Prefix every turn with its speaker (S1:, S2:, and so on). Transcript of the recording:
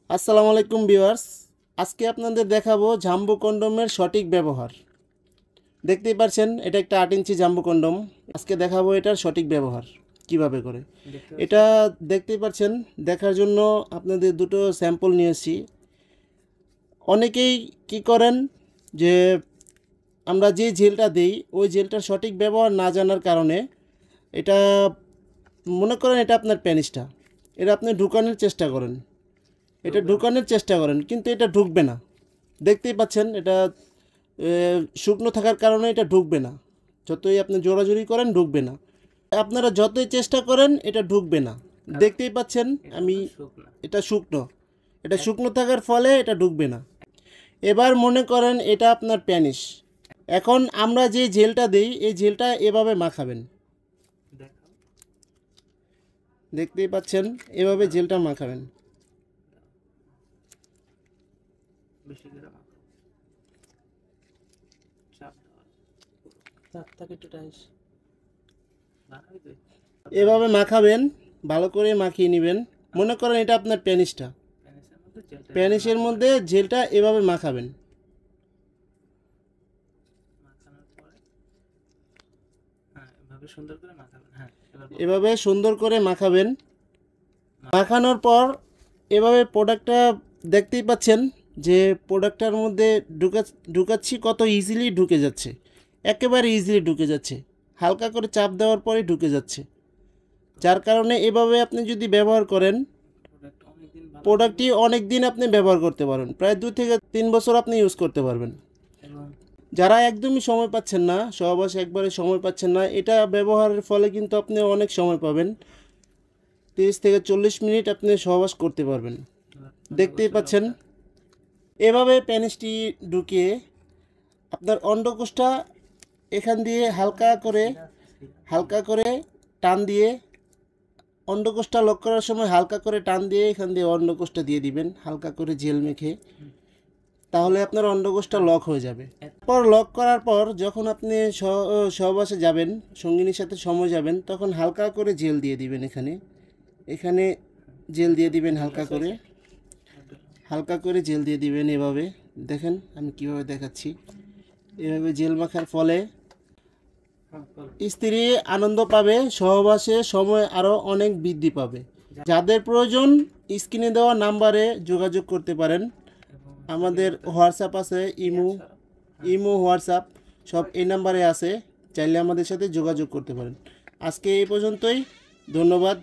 S1: আসসালামু আলাইকুম ভিউয়ার্স। আজকে আপনাদের দেখাবো জাম্বো কন্ডোমের সঠিক ব্যবহার। দেখতেই পাচ্ছেন এটা একটা 8 ইঞ্চি জাম্বো কন্ডোম। আজকে দেখাবো এটার সঠিক ব্যবহার কিভাবে করে। এটা দেখতেই পাচ্ছেন, দেখার জন্য আপনাদের দুটো স্যাম্পল নিয়েছি। অনেকেই কি করেন যে আমরা যে জেলটা দিই ওই জেলটার সঠিক ব্যবহার না জানার কারণে এটা মনে করেন এটা আপনার প্যানিসটা, এটা আপনি ঢুকানোর চেষ্টা করেন, কিন্তু এটা ঢুকবে না। দেখতেই পাচ্ছেন এটা শুকনো থাকার কারণে এটা ঢুকবে না। যতই আপনি জোরাজুরি করেন ঢুকবে না, আপনারা যতই চেষ্টা করেন এটা ঢুকবে না। দেখতেই পাচ্ছেন আমি এটা শুকনো থাকার ফলে এটা ঢুকবে না। এবার মনে করেন এটা আপনার প্যানিস। এখন আমরা যে জেলটা দিই এই জেলটা এভাবে মাখাবেন। দেখতেই পাচ্ছেন এভাবে জেলটা মাখাবেন। এভাবে মাখাবেন, ভালো করে মাখিয়ে নেবেন। মনে করেন এটা আপনার প্যানিসটা, প্যানিসের মধ্যে জেলটা এভাবে মাখাবেন। এভাবে সুন্দর করে মাখাবেন। মাখানোর পর এভাবে প্রোডাক্টটা দেখতেই পাচ্ছেন যে প্রোডাক্টটার মধ্যে ঢুকাচ্ছি কত ইজিলি ঢুকে যাচ্ছে, একেবারে ইজিলি ঢুকে যাচ্ছে। হালকা করে চাপ দেওয়ার পরে ঢুকে যাচ্ছে। যার কারণে এভাবে আপনি যদি ব্যবহার করেন প্রোডাক্টটি অনেক দিন আপনি ব্যবহার করতে পারবেন, প্রায় 2 থেকে 3 বছর আপনি ইউজ করতে পারবেন। যারা একদমই সময় পাচ্ছেন না, সহবাসে একবারে সময় পাচ্ছেন না, এটা ব্যবহারের ফলে কিন্তু আপনি অনেক সময় পাবেন। 30 থেকে 40 মিনিট আপনি সহবাস করতে পারবেন। দেখতেই পাচ্ছেন এভাবে প্যানিসটি ঢুকিয়ে আপনার অন্ডকোষটা এখান দিয়ে হালকা করে টান দিয়ে, অন্ডকোষটা লক করার সময় হালকা করে টান দিয়ে এখান দিয়ে অন্ডকোষটা দিয়ে দিবেন হালকা করে জেল মেখে। তাহলে আপনার অন্ডকোষটা লক হয়ে যাবে। পর লক করার পর যখন আপনি সহবাসে যাবেন, সঙ্গিনীর সাথে সময় যাবেন, তখন হালকা করে জেল দিয়ে দিবেন। এখানে জেল দিয়ে দিবেন হালকা করে জেল দিয়ে দিবেন। এভাবে দেখেন আমি কিভাবে দেখাচ্ছি। এভাবে জেল মাখার ফলে স্ত্রী আনন্দ পাবে, সহবাসে সময় আরও অনেক বৃদ্ধি পাবে। যাদের প্রয়োজন স্ক্রিনে দেওয়া নাম্বারে যোগাযোগ করতে পারেন। আমাদের হোয়াটসঅ্যাপ আছে, ইমো হোয়াটসঅ্যাপ সব এই নাম্বারে আছে, চাইলে আমাদের সাথে যোগাযোগ করতে পারেন। আজকে এই পর্যন্তই, ধন্যবাদ।